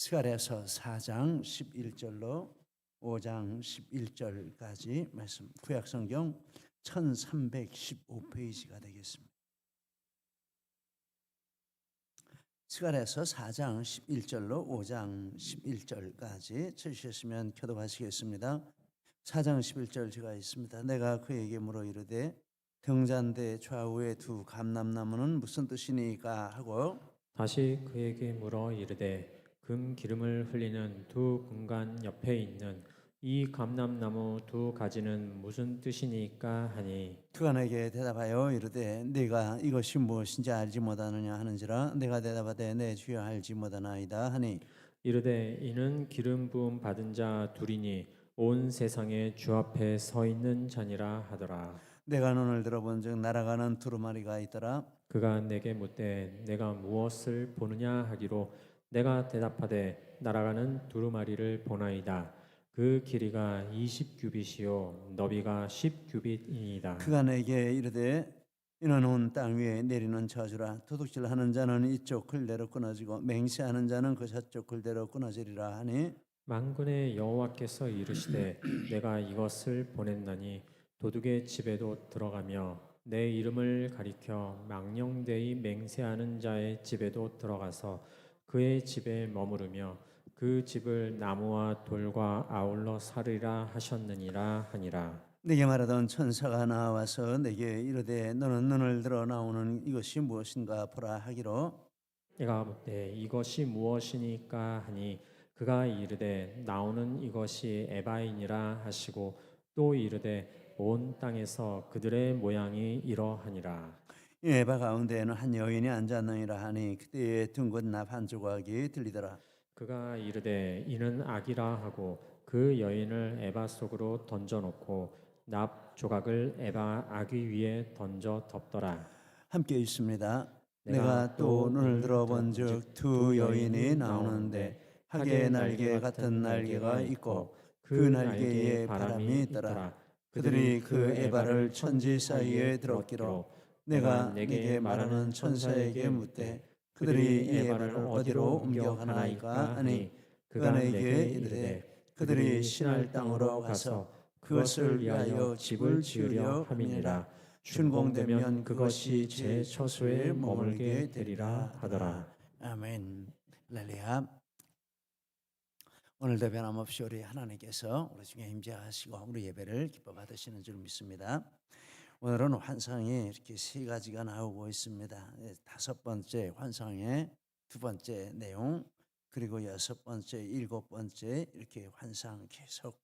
스가랴서 4장 11절로 5장 11절까지 말씀, 구약성경 1315페이지가 되겠습니다. 스가랴서 4장 11절로 5장 11절까지 찾으셨으면 교독하시겠습니다. 4장 11절 제가 있습니다. 내가 그에게 물어 이르되 등잔대 좌우에 두 감람나무는 무슨 뜻이니까 하고, 다시 그에게 물어 이르되 금 기름을 흘리는 두 금관 옆에 있는 이 감람나무 두 가지는 무슨 뜻이니까 하니, 그가 내게 대답하여 이르되 네가 이것이 무엇인지 알지 못하느냐 하는지라. 내가 대답하되 내 주여 알지 못하나이다 하니, 이르되 이는 기름 부음 받은 자 둘이니 온 세상의 주 앞에 서 있는 자니라 하더라. 내가 눈을 들어본즉 날아가는 두루마리가 있더라. 그가 내게 묻되 내가 무엇을 보느냐 하기로 내가 대답하되 날아가는 두루마리를 보나이다. 그 길이가 20규빗이요 너비가 10규빗이니이다. 그가 내게 이르되 이는 온 땅 위에 내리는 저주라. 도둑질하는 자는 이쪽 글대로 끊어지고 맹세하는 자는 그 저쪽 글대로 끊어지리라 하니, 만군의 여호와께서 이르시되 내가 이것을 보냈나니 도둑의 집에도 들어가며 내 이름을 가리켜 망령되이 맹세하는 자의 집에도 들어가서 그의 집에 머무르며 그 집을 나무와 돌과 아울러 사르리라 하셨느니라 하니라. 내게 말하던 천사가 나와서 내게 이르되 너는 눈을 들어 나오는 이것이 무엇인가 보라 하기로, 내가 묻되 이것이 무엇이니까 하니 그가 이르되 나오는 이것이 에바이니라 하시고 또 이르되 온 땅에서 그들의 모양이 이러하니라. 이 에바 가운데에는 한 여인이 앉았느니라 하니, 그때에 둥근 납 한 조각이 들리더라. 그가 이르되 이는 악이라 하고 그 여인을 에바 속으로 던져놓고 납 조각을 에바 아귀 위에 던져 덮더라. 함께 있습니다. 내가 또 눈을 들어본즉 두 여인이 나오는데 하게 날개 같은 날개가 있고 그 날개에 바람이 있더라. 그들이 그 에바를 천지 사이에 들었기로 내가 네게 말하는 천사에게 묻되 그들이 이 에바를 어디로 옮겨가나이까 하니, 그가 내게 이르되 그들이 신할 땅으로 가서 그것을 위하여 집을 지으려 함이니라. 준공되면 그것이 제 처소에 머물게 되리라 하더라. 아멘. 할렐루야. 오늘도 변함없이 우리 하나님께서 우리 중에 임재하시고 우리 예배를 기뻐 받으시는 줄 믿습니다. 오늘은 환상이 이렇게 세 가지가 나오고 있습니다. 다섯 번째 환상의 두 번째 내용, 그리고 여섯 번째, 일곱 번째 이렇게 환상 계속.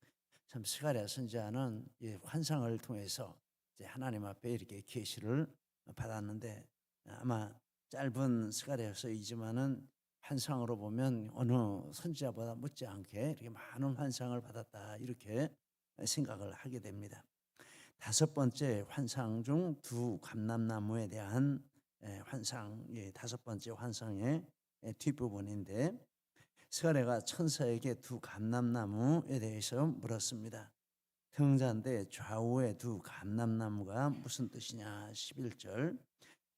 참 스가랴 선지자는 이 환상을 통해서 이제 하나님 앞에 이렇게 계시를 받았는데, 아마 짧은 스가랴서이지만은 환상으로 보면 어느 선지자보다 못지않게 이렇게 많은 환상을 받았다, 이렇게 생각을 하게 됩니다. 다섯 번째 환상 중 두 감람나무에 대한 환상, 다섯 번째 환상의 뒷부분인데, 스가랴가 천사에게 두 감람나무에 대해서 물었습니다. 등잔대 좌우의 두 감람나무가 무슨 뜻이냐 11절.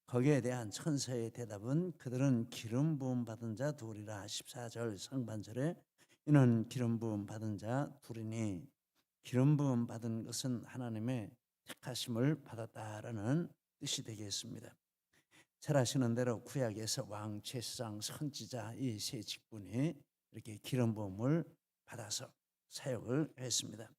거기에 대한 천사의 대답은 그들은 기름 부음 받은 자 둘이라 14절 상반절에 이는 기름 부음 받은 자 둘이니, 기름 부음 받은 것은 하나님의 택하심을 받았다라는 뜻이 되겠습니다. 잘 아시는 대로 구약에서 왕, 제사장, 선지자 이 세 직분이 이렇게 기름 부음을 받아서 사역을 했습니다.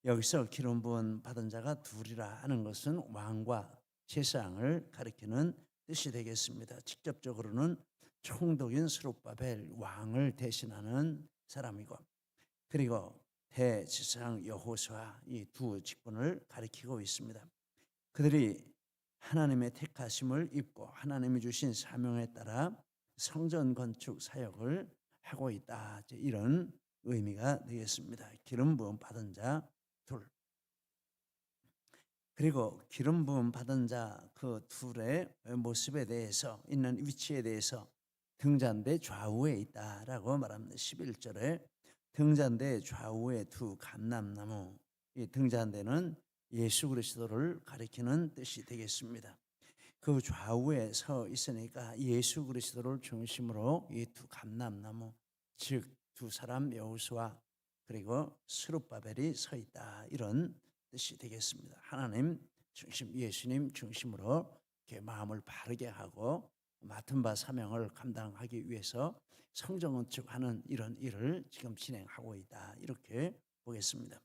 여기서 기름 부음 받은 자가 둘이라 하는 것은 왕과 제사장을 가리키는 뜻이 되겠습니다. 직접적으로는 총독인 스룹바벨 왕을 대신하는 사람이고, 그리고 대제사장 여호수아 이 두 직분을 가리키고 있습니다. 그들이 하나님의 택하심을 입고 하나님이 주신 사명에 따라 성전 건축 사역을 하고 있다, 이런 의미가 되겠습니다. 기름 부음 받은 자 둘, 그리고 기름 부음 받은 자 그 둘의 모습에 대해서, 있는 위치에 대해서 등잔대 좌우에 있다라고 말합니다. 11절에 등잔대 좌우에 두 감람나무, 이 등잔대는 예수 그리스도를 가리키는 뜻이 되겠습니다. 그 좌우에 서 있으니까 예수 그리스도를 중심으로 이 두 감람나무, 즉 두 사람 여호수아 그리고 스룹바벨이 서 있다, 이런 뜻이 되겠습니다. 하나님 중심, 예수님 중심으로 이렇게 마음을 바르게 하고 맡은 바 사명을 감당하기 위해서 성전 건축하는 이런 일을 지금 진행하고 있다, 이렇게 보겠습니다.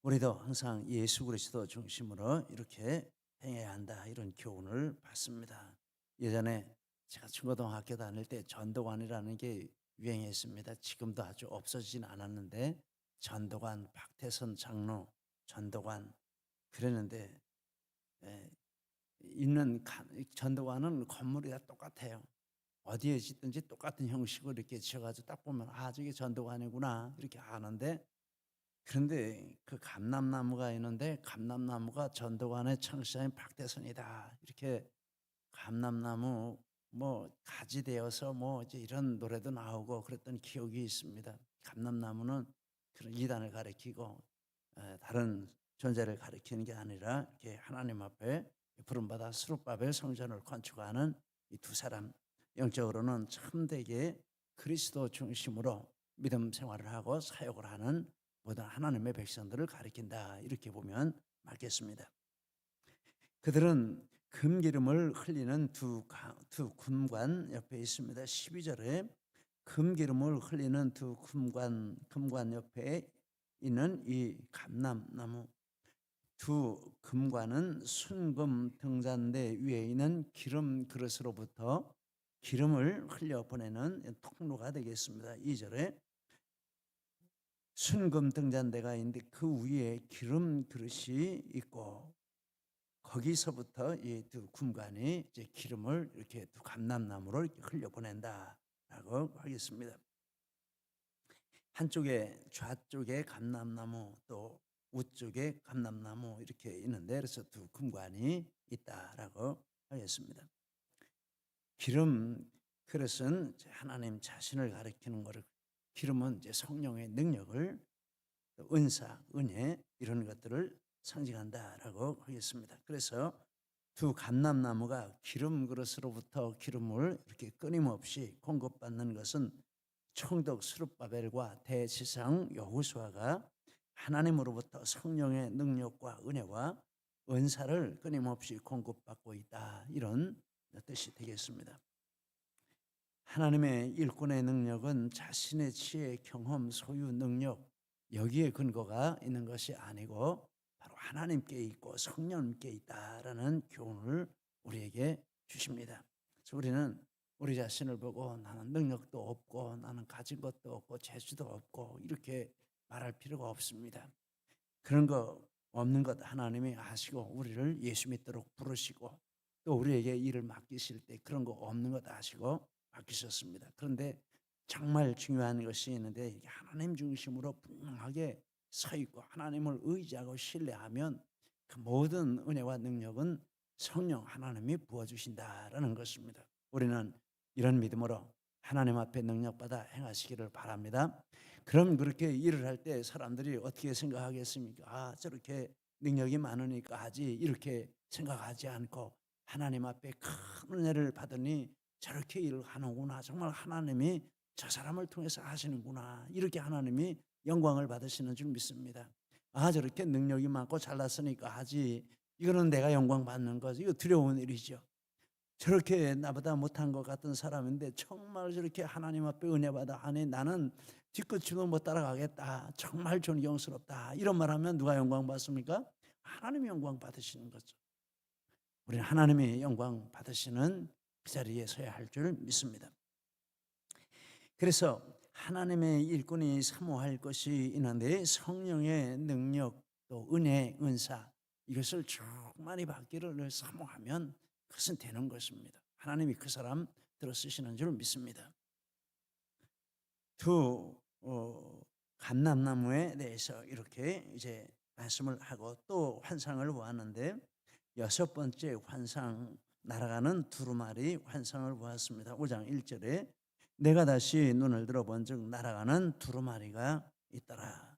우리도 항상 예수 그리스도 중심으로 이렇게 행해야 한다, 이런 교훈을 받습니다. 예전에 제가 중고등학교 다닐 때 전도관이라는 게 유행했습니다. 지금도 아주 없어지진 않았는데 전도관, 박태선 장로, 전도관 그랬는데, 있는 전도관은 건물이 다 똑같아요. 어디에 짓든지 똑같은 형식으로 이렇게 지어가지고 딱 보면 저게 전도관이구나 이렇게 아는데, 그런데 그 감람나무가 있는데 감람나무가 전도관의 창시자인 박대선이다, 이렇게 감람나무 뭐 가지 되어서 뭐 이제 이런 노래도 나오고 그랬던 기억이 있습니다. 감람나무는 그런 이단을 가리키고 다른 존재를 가리키는 게 아니라 이렇게 하나님 앞에 부름받아 스룹바벨 성전을 건축하는 이 두 사람, 영적으로는 참되게 그리스도 중심으로 믿음 생활을 하고 사역을 하는 모든 하나님의 백성들을 가리킨다, 이렇게 보면 맞겠습니다. 그들은 금기름을 흘리는 두 금관 옆에 있습니다. 12절에 금기름을 흘리는 두 금관 옆에 있는 이 감람나무, 두 금관은 순금 등잔대 위에 있는 기름 그릇으로부터 기름을 흘려 보내는 통로가 되겠습니다. 2절에 순금 등잔대가 있는데 그 위에 기름 그릇이 있고 거기서부터 이 두 금관이 이제 기름을 이렇게 두 감람나무로 이렇게 흘려 보낸다라고 하겠습니다. 한쪽에 좌쪽에 감람나무, 또 우쪽에 감람나무 이렇게 있는데, 그래서 두 금관이 있다라고 하겠습니다. 기름 그릇은 하나님 자신을 가리키는 거를, 기름은 이제 성령의 능력을, 은사, 은혜 이런 것들을 상징한다라고 하겠습니다. 그래서 두 감람나무가 기름 그릇으로부터 기름을 이렇게 끊임없이 공급받는 것은 총독 스룹바벨과 대지상 여호수아가 하나님으로부터 성령의 능력과 은혜와 은사를 끊임없이 공급받고 있다, 이런 뜻이 되겠습니다. 하나님의 일꾼의 능력은 자신의 지혜, 경험, 소유, 능력 여기에 근거가 있는 것이 아니고 바로 하나님께 있고 성령님께 있다라는 교훈을 우리에게 주십니다. 그래서 우리는 우리 자신을 보고 나는 능력도 없고 나는 가진 것도 없고 재주도 없고 이렇게 말할 필요가 없습니다. 그런 거 없는 것 하나님이 아시고 우리를 예수 믿도록 부르시고 또 우리에게 일을 맡기실 때 그런 거 없는 것 아시고 맡기셨습니다. 그런데 정말 중요한 것이 있는데, 이게 하나님 중심으로 분명하게 서 있고 하나님을 의지하고 신뢰하면 그 모든 은혜와 능력은 성령 하나님이 부어주신다라는 것입니다. 우리는 이런 믿음으로 하나님 앞에 능력받아 행하시기를 바랍니다. 그럼 그렇게 일을 할 때 사람들이 어떻게 생각하겠습니까? 저렇게 능력이 많으니까 하지, 이렇게 생각하지 않고 하나님 앞에 큰 은혜를 받으니 저렇게 일을 하는구나, 정말 하나님이 저 사람을 통해서 하시는구나, 이렇게 하나님이 영광을 받으시는 줄 믿습니다. 저렇게 능력이 많고 잘났으니까 하지, 이거는 내가 영광 받는 거지, 이거 두려운 일이죠. 저렇게 나보다 못한 것 같은 사람인데 정말 저렇게 하나님 앞에 은혜 받아 하니 나는 뒤끝으로 못 따라가겠다, 정말 존경스럽다, 이런 말하면 누가 영광 받습니까? 하나님이 영광 받으시는 거죠. 우리는 하나님이 영광 받으시는 그 자리에 서야 할 줄 믿습니다. 그래서 하나님의 일꾼이 사모할 것이 있는데 성령의 능력, 또 은혜, 은사 이것을 충만히 받기를 사모하면 그것은 되는 것입니다. 하나님이 그 사람 들어 쓰시는 줄 믿습니다. 두 감람나무에 대해서 이렇게 이제 말씀을 하고 또 환상을 보았는데, 여섯 번째 환상, 날아가는 두루마리 환상을 보았습니다. 5장 1절에 내가 다시 눈을 들어본즉 날아가는 두루마리가 있더라.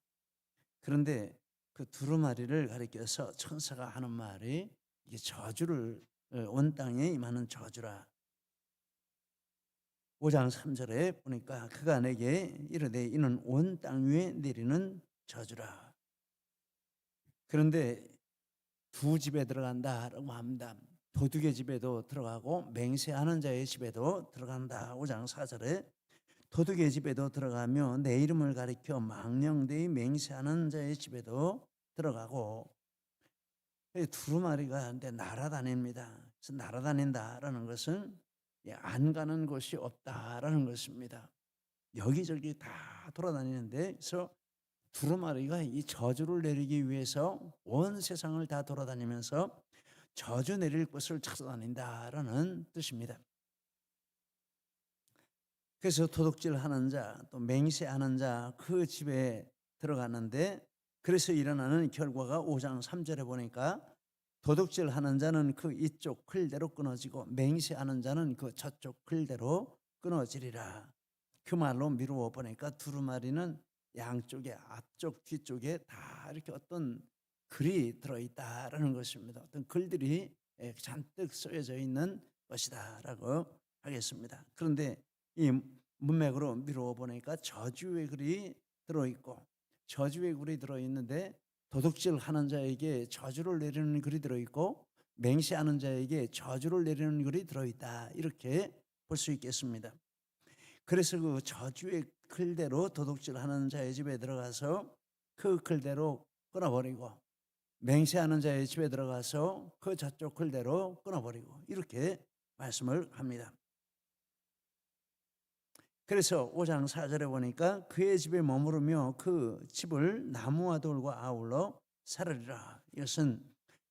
그런데 그 두루마리를 가리켜서 천사가 하는 말이 이게 저주를, 온 땅에 임하는 저주라. 5장 3절에 보니까 그가 내게 이르되 이는 온 땅 위에 내리는 저주라. 그런데 두 집에 들어간다라고 합니다. 도둑의 집에도 들어가고 맹세하는 자의 집에도 들어간다. 5장 4절에 도둑의 집에도 들어가며 내 이름을 가리켜 망령되이 맹세하는 자의 집에도 들어가고, 두루마리가 날아다닙니다. 그래서 날아다닌다라는 것은 안 가는 곳이 없다라는 것입니다. 여기저기 다 돌아다니는데, 그래서 두루마리가 이 저주를 내리기 위해서 온 세상을 다 돌아다니면서 저주 내릴 곳을 찾아다닌다라는 뜻입니다. 그래서 도둑질하는 자, 또 맹세하는 자 그 집에 들어가는데, 그래서 일어나는 결과가 5장 3절에 보니까 도둑질하는 자는 그 이쪽 글대로 끊어지고 맹세하는 자는 그 저쪽 글대로 끊어지리라. 그 말로 미루어 보니까 두루마리는 양쪽에 앞쪽 뒤쪽에 다 이렇게 어떤 글이 들어있다라는 것입니다. 어떤 글들이 잔뜩 쓰여져 있는 것이다라고 하겠습니다. 그런데 이 문맥으로 미루어 보니까 저주의 글이 들어있고, 저주의 글이 들어있는데 도둑질하는 자에게 저주를 내리는 글이 들어있고 맹세하는 자에게 저주를 내리는 글이 들어있다, 이렇게 볼 수 있겠습니다. 그래서 그 저주의 글대로 도둑질하는 자의 집에 들어가서 그 글대로 끊어버리고, 맹세하는 자의 집에 들어가서 그 저쪽 글대로 끊어버리고, 이렇게 말씀을 합니다. 그래서 5장 4절에 보니까 그의 집에 머무르며 그 집을 나무와 돌과 아울러 사르리라. 이것은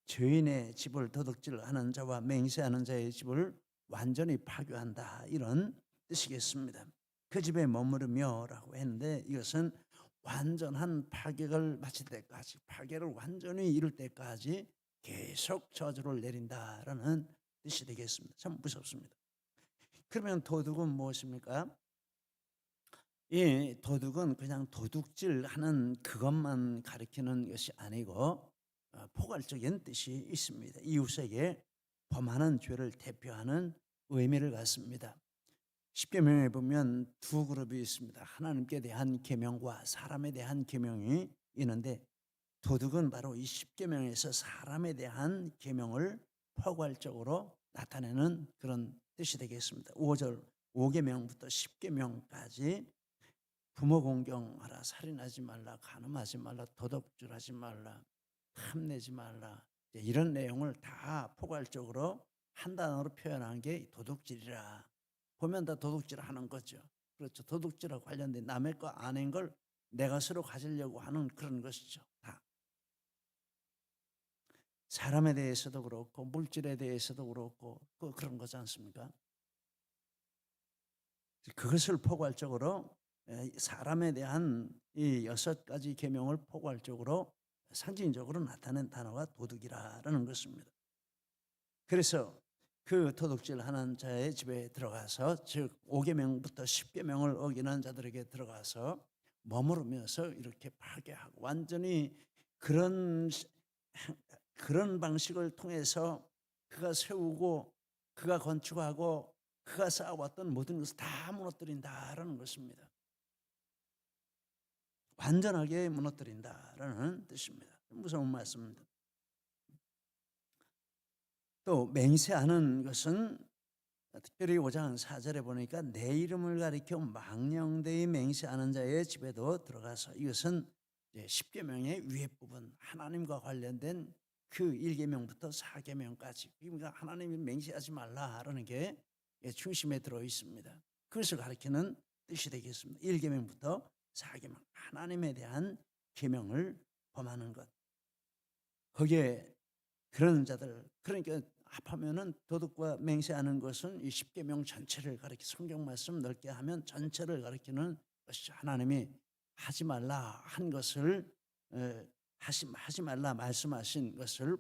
죄인의 집을 도둑질하는 자와 맹세하는 자의 집을 완전히 파괴한다, 이런 뜻이겠습니다. 그 집에 머무르며라고 했는데 이것은 완전한 파괴를 마칠 때까지, 파괴를 완전히 이룰 때까지 계속 저주를 내린다라는 뜻이 되겠습니다. 참 무섭습니다. 그러면 도둑은 무엇입니까? 이 도둑은 그냥 도둑질하는 그것만 가리키는 것이 아니고 포괄적인 뜻이 있습니다. 이웃에게 범하는 죄를 대표하는 의미를 갖습니다. 십계명에 보면 두 그룹이 있습니다. 하나님께 대한 계명과 사람에 대한 계명이 있는데, 도둑은 바로 이 십계명에서 사람에 대한 계명을 포괄적으로 나타내는 그런 뜻이 되겠습니다. 5절 5계명부터 10계명까지 부모 공경하라, 살인하지 말라, 간음하지 말라, 도둑질하지 말라, 탐내지 말라, 이런 내용을 다 포괄적으로 한 단어로 표현한 게 도둑질이라. 보면 다 도둑질하는 거죠. 그렇죠. 도둑질하고 관련된 남의 거 아닌 걸 내가 스스로 가지려고 하는 그런 것이죠. 다. 사람에 대해서도 그렇고 물질에 대해서도 그렇고 그런 거지 않습니까? 그것을 포괄적으로 사람에 대한 이 6가지 계명을 포괄적으로 상징적으로 나타낸 단어가 도둑이라는 것입니다. 그래서 그 도둑질하는 자의 집에 들어가서, 즉 5계명부터 10계명을 어기는 자들에게 들어가서 머무르면서 이렇게 파괴하고, 완전히 그런 방식을 통해서 그가 세우고 그가 건축하고 그가 쌓아왔던 모든 것을 다 무너뜨린다라는 것입니다. 완전하게 무너뜨린다라는 뜻입니다. 무서운 말씀입니다. 또 맹세하는 것은 특별히 5장 4절에 보니까 내 이름을 가리켜 망령되이 맹세하는 자의 집에도 들어가서, 이것은 10계명의 위에 부분, 하나님과 관련된 그 1계명부터 4계명까지, 그러니까 하나님이 맹세하지 말라라는 게 중심에 들어 있습니다. 그것을 가리키는 뜻이 되겠습니다. 1계명부터 4계명, 하나님에 대한 계명을 범하는 것. 거기에 그런 자들, 그러니까 합하면은 도둑과 맹세하는 것은 이 10계명 전체를 가리키, 성경 말씀 넓게 하면 전체를 가리키는 것이죠. 하나님이 하지 말라 한 것을 하지 말라 말씀하신 것을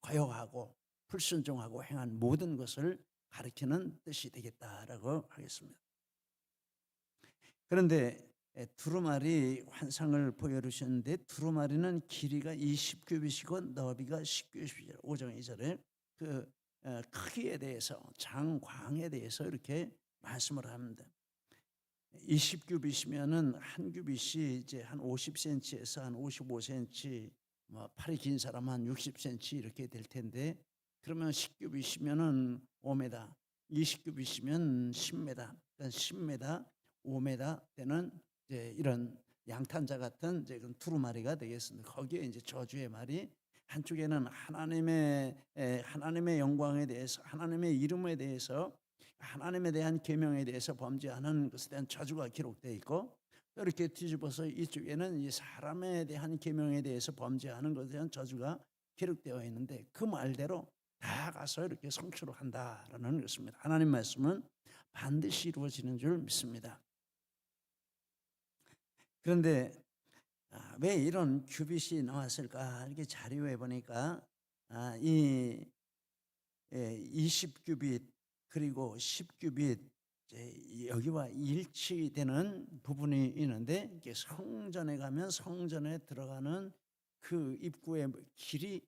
거역하고 불순종하고 행한 모든 것을 가리키는 뜻이 되겠다라고 하겠습니다. 그런데 두루마리 환상을 보여주셨는데, 두루마리는 길이가 20규빗이고 너비가 10규빗이에요. 5장 2절에 그 크기에 대해서, 장광에 대해서 이렇게 말씀을 합니다. 20규빗이면은 한 규빗이 이제 한 50cm에서 한 55cm, 뭐 팔이 긴 사람은 한 60cm 이렇게 될 텐데, 그러면 10규빗이면은 5m, 20규빗이면 10m, 그러니까 10m, 5m 되는 이제 이런 양탄자 같은 이제 그런 두루마리가 되겠습니다. 거기에 이제 저주의 말이 한쪽에는 하나님의 영광에 대해서, 하나님의 이름에 대해서, 하나님에 대한 계명에 대해서 범죄하는 것에 대한 저주가 기록되어 있고, 또 이렇게 뒤집어서 이쪽에는 이 사람에 대한 계명에 대해서 범죄하는 것에 대한 저주가 기록되어 있는데, 그 말대로 다 가서 이렇게 성취를 한다라는 것입니다. 하나님 말씀은 반드시 이루어지는 줄 믿습니다. 그런데 왜 이런 규빗이 나왔을까? 이렇게 자료에 보니까 이 20규빗 그리고 10규빗 여기와 일치되는 부분이 있는데, 이게 성전에 가면 성전에 들어가는 그 입구의 길이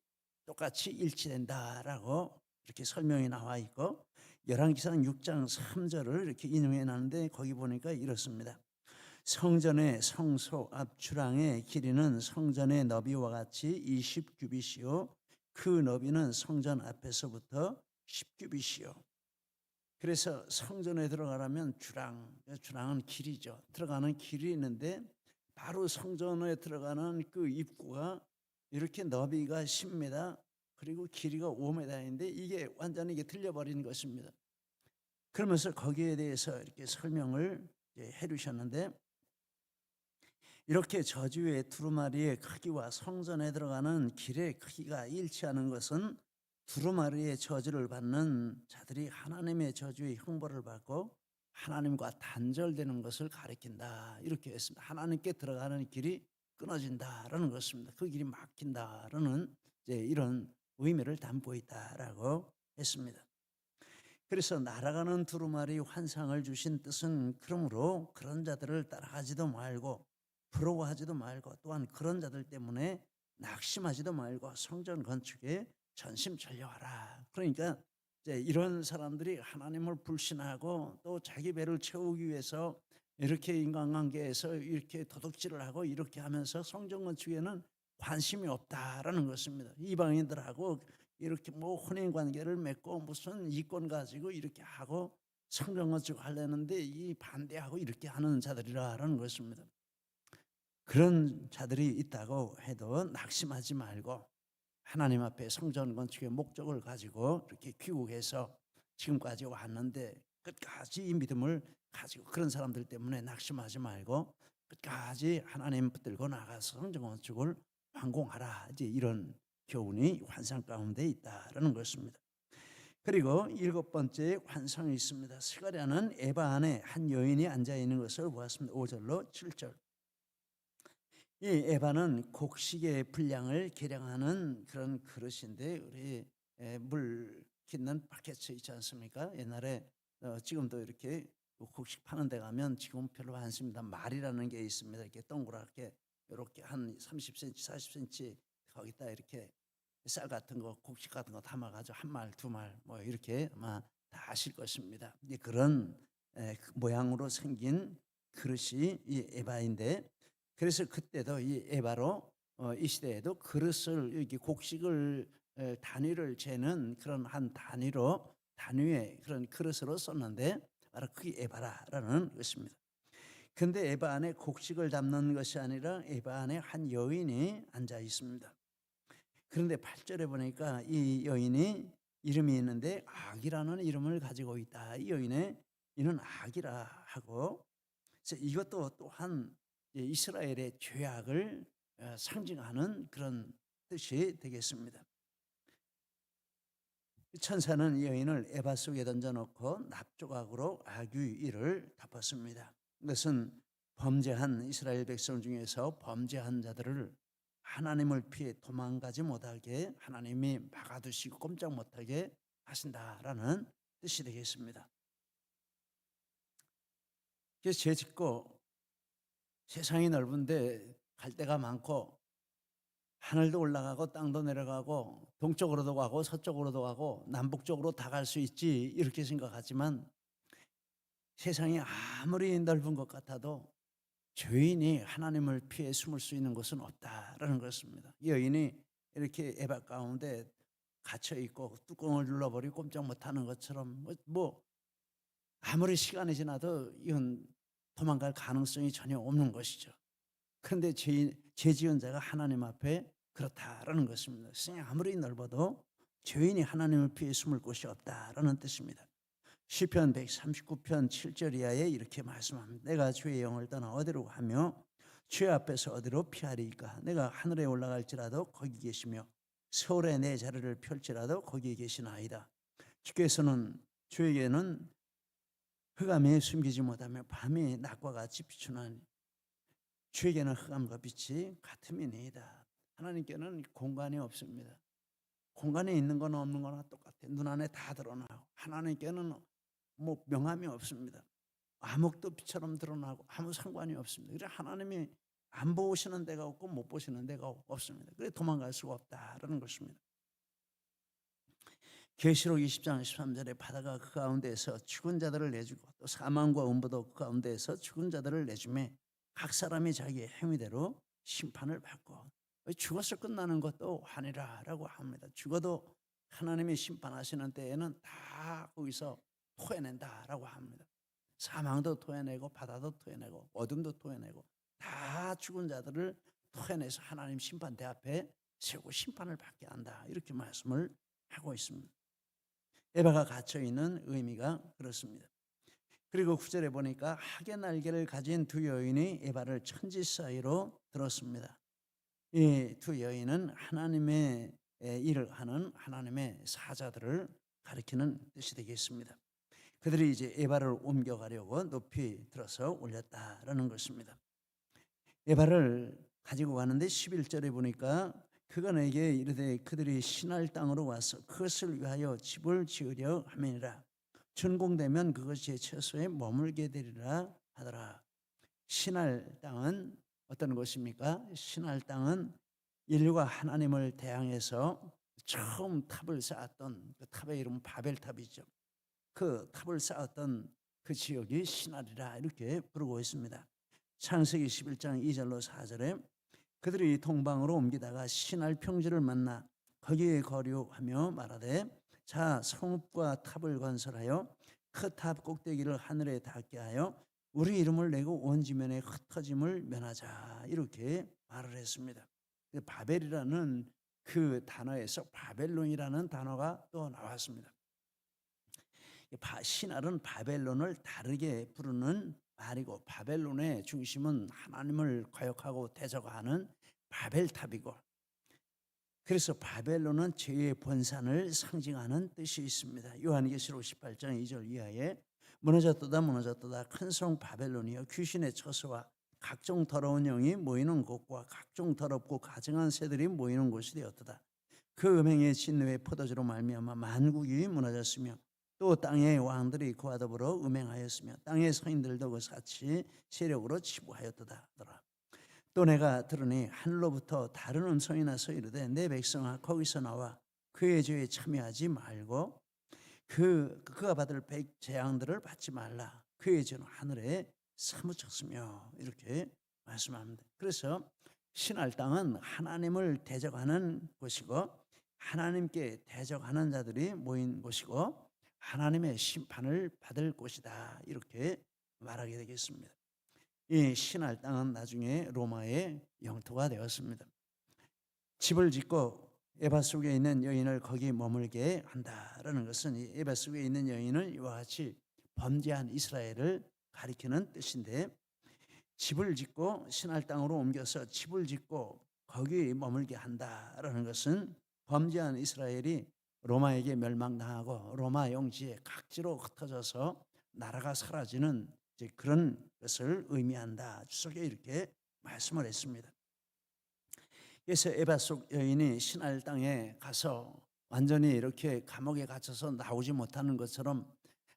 똑같이 일치된다라고 이렇게 설명이 나와 있고, 열왕기상 6장 3절을 이렇게 인용해 놨는데, 거기 보니까 이렇습니다. 성전의 성소 앞 주랑의 길이는 성전의 너비와 같이 20규빗이요 그 너비는 성전 앞에서부터 10규빗이요. 그래서 성전에 들어가려면 주랑은 길이죠. 들어가는 길이 있는데, 바로 성전에 들어가는 그 입구가 이렇게 너비가 10m 그리고 길이가 5m인데 이게 완전히 이게 틀려버린 것입니다. 그러면서 거기에 대해서 이렇게 설명을 해주셨는데, 이렇게 저주의 두루마리의 크기와 성전에 들어가는 길의 크기가 일치하는 것은 두루마리의 저주를 받는 자들이 하나님의 저주의 형벌을 받고 하나님과 단절되는 것을 가리킨다, 이렇게 했습니다. 하나님께 들어가는 길이 끊어진다라는 것입니다. 그 길이 막힌다라는 이런 의미를 담고 있다라고 했습니다. 그래서 날아가는 두루마리 환상을 주신 뜻은, 그러므로 그런 자들을 따라가지도 말고 부러워하지도 말고, 또한 그런 자들 때문에 낙심하지도 말고 성전 건축에 전심전력하라. 그러니까 이제 이런 사람들이 하나님을 불신하고 또 자기 배를 채우기 위해서 이렇게 인간관계에서 이렇게 도둑질을 하고 이렇게 하면서 성전 건축에는 관심이 없다라는 것입니다. 이방인들하고 이렇게 뭐 혼인 관계를 맺고 무슨 이권 가지고 이렇게 하고 성전 건축 하려는데 이 반대하고 이렇게 하는 자들이라는 것입니다. 그런 자들이 있다고 해도 낙심하지 말고 하나님 앞에 성전 건축의 목적을 가지고 이렇게 귀국해서 지금까지 왔는데, 끝까지 이 믿음을 가지고 그런 사람들 때문에 낙심하지 말고 끝까지 하나님 붙들고 나가서 성전 건축을 완공하라. 이제 이런 교훈이 환상 가운데 있다라는 것입니다. 그리고 7번째 환상이 있습니다. 스가랴는 에바 안에 한 여인이 앉아 있는 것을 보았습니다. 5절로 7절. 이 에바는 곡식의 분량을 계량하는 그런 그릇인데, 우리 물 깃는 바켓이 있지 않습니까? 옛날에 지금도 이렇게 곡식 파는 데 가면 지금 별로 안 씁니다. 말이라는 게 있습니다. 이렇게 동그랗게 이렇게 한 30cm, 40cm 거기다 이렇게 쌀 같은 거, 곡식 같은 거 담아가지고 한 말, 두 말 뭐 이렇게 아마 다 아실 것입니다. 그런 모양으로 생긴 그릇이 이 에바인데, 그래서 그때도 이 에바로 이 시대에도 그릇을, 이렇게 곡식을 단위를 재는 그런 한 단위의 그런 그릇으로 썼는데, 바로 그게 에바라는 것입니다. 근데 에바 안에 곡식을 담는 것이 아니라 에바 안에 한 여인이 앉아 있습니다. 그런데 8절에 보니까 이 여인이 이름이 있는데 악이라는 이름을 가지고 있다. 이 여인의 이는 악이라 하고, 그래서 이것도 또한 이스라엘의 죄악을 상징하는 그런 뜻이 되겠습니다. 천사는 이 여인을 에바 속에 던져놓고 납조각으로 악의 일을 덮었습니다. 이것은 범죄한 이스라엘 백성 중에서 범죄한 자들을 하나님을 피해 도망가지 못하게 하나님이 막아두시고 꼼짝 못하게 하신다라는 뜻이 되겠습니다. 그래서 죄 짓고 세상이 넓은데 갈 데가 많고 하늘도 올라가고 땅도 내려가고 동쪽으로도 가고 서쪽으로도 가고 남북쪽으로 다 갈 수 있지, 이렇게 생각하지만 세상이 아무리 넓은 것 같아도 죄인이 하나님을 피해 숨을 수 있는 곳은 없다라는 것입니다. 여인이 이렇게 에바 가운데 갇혀 있고 뚜껑을 눌러버리고 꼼짝 못하는 것처럼 아무리 시간이 지나도 이건 도망갈 가능성이 전혀 없는 것이죠. 그런데 죄 지은 자가 하나님 앞에 그렇다라는 것입니다. 세상이 아무리 넓어도 죄인이 하나님을 피해 숨을 곳이 없다라는 뜻입니다. 시편 139편 7절 이하에 이렇게 말씀합니다. 내가 주의 영을 떠나 어디로 가며 주의 앞에서 어디로 피하리이까. 내가 하늘에 올라갈지라도 거기 계시며 서울에 내 자리를 펼지라도 거기 계시나이다. 주께서는 주에게는 흑암에 숨기지 못하며 밤이 낮과 같이 비추나니 주에게는 흑암과 빛이 같음이니이다. 하나님께는 공간이 없습니다. 공간에 있는 거나 없는 거나 똑같아요. 눈 안에 다 드러나고 하나님께는 명함이 없습니다. 암흑도 빛처럼 드러나고 아무 상관이 없습니다. 그래서 하나님이 안 보시는 데가 없고 못 보시는 데가 없습니다. 그래서 도망갈 수가 없다라는 것입니다. 계시록 20장 13절에 바다가 그 가운데에서 죽은 자들을 내주고 또 사망과 음부도 그 가운데에서 죽은 자들을 내주매 각 사람이 자기의 행위대로 심판을 받고 죽어서 끝나는 것도 아니라라고 합니다. 죽어도 하나님이 심판하시는 때에는 다 거기서 토해낸다라고 합니다. 사망도 토해내고 바다도 토해내고 어둠도 토해내고 다 죽은 자들을 토해내서 하나님 심판대 앞에 세우고 심판을 받게 한다. 이렇게 말씀을 하고 있습니다. 에바가 갇혀있는 의미가 그렇습니다. 그리고 9절에 보니까 학의 날개를 가진 두 여인이 에바를 천지 사이로 들었습니다. 이 두 여인은 하나님의 일을 하는 하나님의 사자들을 가리키는 뜻이 되겠습니다. 그들이 이제 에바를 옮겨가려고 높이 들어서 올렸다라는 것입니다. 에바를 가지고 가는데 11절에 보니까 그가 내게 이르되 그들이 신할 땅으로 와서 그것을 위하여 집을 지으려 하매니라. 준공되면 그것이 처소에 머물게 되리라 하더라. 신할 땅은 어떤 것입니까? 신할 땅은 인류가 하나님을 대항해서 처음 탑을 쌓았던 그 탑의 이름은 바벨탑이죠. 그 탑을 쌓았던 그 지역이 신할이라 이렇게 부르고 있습니다. 창세기 11장 2절로 4절에 그들이 동방으로 옮기다가 신할 평지를 만나 거기에 거류하며 말하되 자 성읍과 탑을 건설하여 그 탑 꼭대기를 하늘에 닿게 하여 우리 이름을 내고 온 지면에 흩어짐을 면하자 이렇게 말을 했습니다. 바벨이라는 그 단어에서 바벨론이라는 단어가 또 나왔습니다. 신할은 바벨론을 다르게 부르는 말이고 바벨론의 중심은 하나님을 거역하고 대적하는 바벨탑이고 그래서 바벨론은 죄의 본산을 상징하는 뜻이 있습니다. 요한계시록 18장 2절 이하에 무너졌도다 무너졌도다 큰 성 바벨론이여 귀신의 처소와 각종 더러운 영이 모이는 곳과 각종 더럽고 가증한 새들이 모이는 곳이 되었도다. 그 음행의 진노의 포도주로 말미암아 만국이 무너졌으며 또 땅의 왕들이 그와 더불어 음행하였으며 땅의 서인들도 그 사치 세력으로 치부하였도다. 또 내가 들으니 하늘로부터 다른 음성이 나서 이르되 내 백성아 거기서 나와 그의 죄에 참여하지 말고 그가 받을 재앙들을 받지 말라. 그의 죄는 하늘에 사무쳤으며 이렇게 말씀합니다. 그래서 신할 땅은 하나님을 대적하는 곳이고 하나님께 대적하는 자들이 모인 곳이고 하나님의 심판을 받을 곳이다 이렇게 말하게 되겠습니다. 이 신할 땅은 나중에 로마의 영토가 되었습니다. 집을 짓고 에바 속에 있는 여인을 거기 머물게 한다라는 것은 이 에바 속에 있는 여인은 이와 같이 범죄한 이스라엘을 가리키는 뜻인데 집을 짓고 신할 땅으로 옮겨서 집을 짓고 거기 머물게 한다라는 것은 범죄한 이스라엘이 로마에게 멸망당하고 로마 영지에 각지로 흩어져서 나라가 사라지는 그런 것을 의미한다. 주석에 이렇게 말씀을 했습니다. 그래서 에바 속 여인이 신할 땅에 가서 완전히 이렇게 감옥에 갇혀서 나오지 못하는 것처럼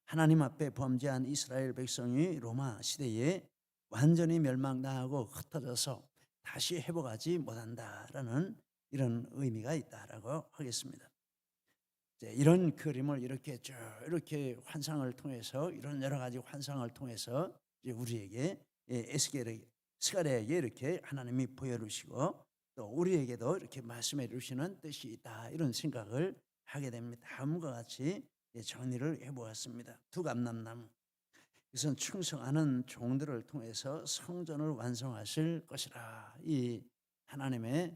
하나님 앞에 범죄한 이스라엘 백성이 로마 시대에 완전히 멸망당하고 흩어져서 다시 회복하지 못한다라는 이런 의미가 있다라고 하겠습니다. 이제 이런 그림을 이렇게 쭉 이렇게 환상을 통해서 이런 여러 가지 환상을 통해서 이제 우리에게 에스겔에게 스가랴에게 이렇게 하나님이 보여주시고 또 우리에게도 이렇게 말씀해 주시는 뜻이 있다 이런 생각을 하게 됩니다. 다음과 같이 정리를 해보았습니다. 두 감람나무 이것은 충성하는 종들을 통해서 성전을 완성하실 것이라 이 하나님의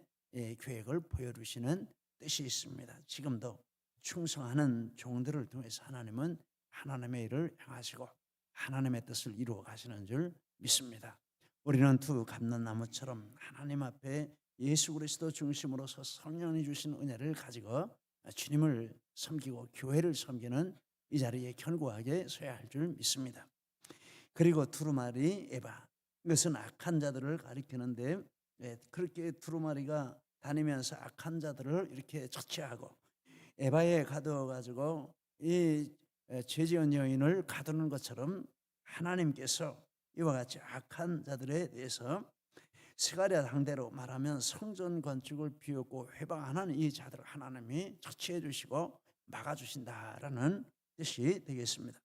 계획을 보여주시는 뜻이 있습니다. 지금도 충성하는 종들을 통해서 하나님은 하나님의 일을 행하시고 하나님의 뜻을 이루어 가시는 줄 믿습니다. 우리는 두 감람나무처럼 하나님 앞에 예수 그리스도 중심으로서 성령이 주신 은혜를 가지고 주님을 섬기고 교회를 섬기는 이 자리에 견고하게 서야 할 줄 믿습니다. 그리고 두루마리 에바 이것은 악한 자들을 가리키는데 그렇게 두루마리가 다니면서 악한 자들을 이렇게 처치하고 에바에 가두어가지고 이 죄지은 여인을 가두는 것처럼 하나님께서 이와 같이 악한 자들에 대해서 스가랴 당대로 말하면 성전 건축을 비웃고 회방하는 이 자들을 하나님이 처치해 주시고 막아주신다라는 뜻이 되겠습니다.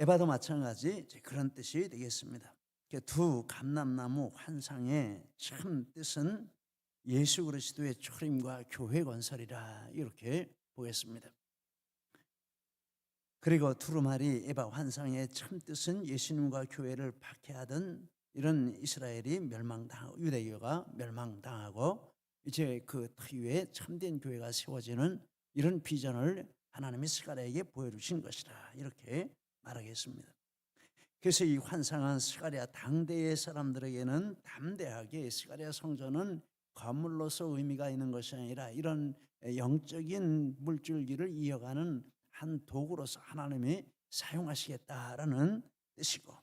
에바도 마찬가지 그런 뜻이 되겠습니다. 두 감람나무 환상의 참 뜻은 예수 그리스도의 초림과 교회 건설이라 이렇게 보겠습니다. 그리고 두루마리 에바 환상의 참 뜻은 예수님과 교회를 박해하던 이런 이스라엘이 멸망당하고 유대교가 멸망당하고 이제 그 위에 참된 교회가 세워지는 이런 비전을 하나님이 스가랴에게 보여주신 것이라 이렇게 말하겠습니다. 그래서 이 환상은 스가랴 당대의 사람들에게는 담대하게 스가랴 성전은 건물로서 의미가 있는 것이 아니라 이런 영적인 물줄기를 이어가는 한 도구로서 하나님이 사용하시겠다라는 뜻이고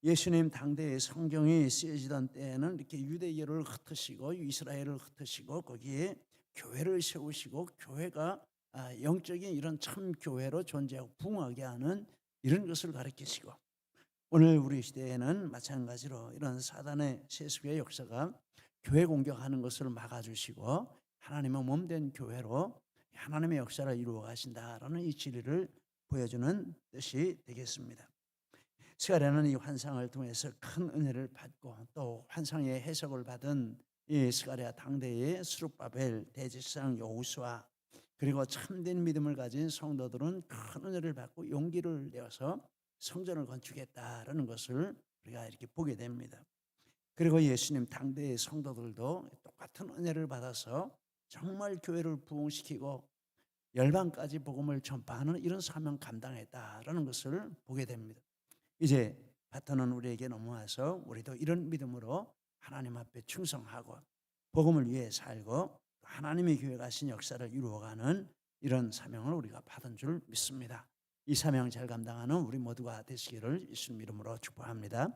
예수님 당대의 성경이 쓰여지던 때에는 이렇게 유대교를 흩으시고 이스라엘을 흩으시고 거기에 교회를 세우시고 교회가 영적인 이런 참 교회로 존재하고 부흥하게 하는 이런 것을 가르치시고 오늘 우리 시대에는 마찬가지로 이런 사단의 세속의 역사가 교회 공격하는 것을 막아주시고 하나님의 몸된 교회로 하나님의 역사를 이루어 가신다라는 이 진리를 보여주는 뜻이 되겠습니다. 스가랴는 이 환상을 통해서 큰 은혜를 받고 또 환상의 해석을 받은 이 스가랴 당대의 스룹바벨 대제사장 여호수아 그리고 참된 믿음을 가진 성도들은 큰 은혜를 받고 용기를 내어서 성전을 건축했다라는 것을 우리가 이렇게 보게 됩니다. 그리고 예수님 당대의 성도들도 똑같은 은혜를 받아서 정말 교회를 부흥시키고 열방까지 복음을 전파하는 이런 사명 감당했다라는 것을 보게 됩니다. 이제 바톤은 우리에게 넘어와서 우리도 이런 믿음으로 하나님 앞에 충성하고 복음을 위해 살고 하나님의 교회가 하신 역사를 이루어가는 이런 사명을 우리가 받은 줄 믿습니다. 이 사명 잘 감당하는 우리 모두가 되시기를 예수님 이름으로 축복합니다.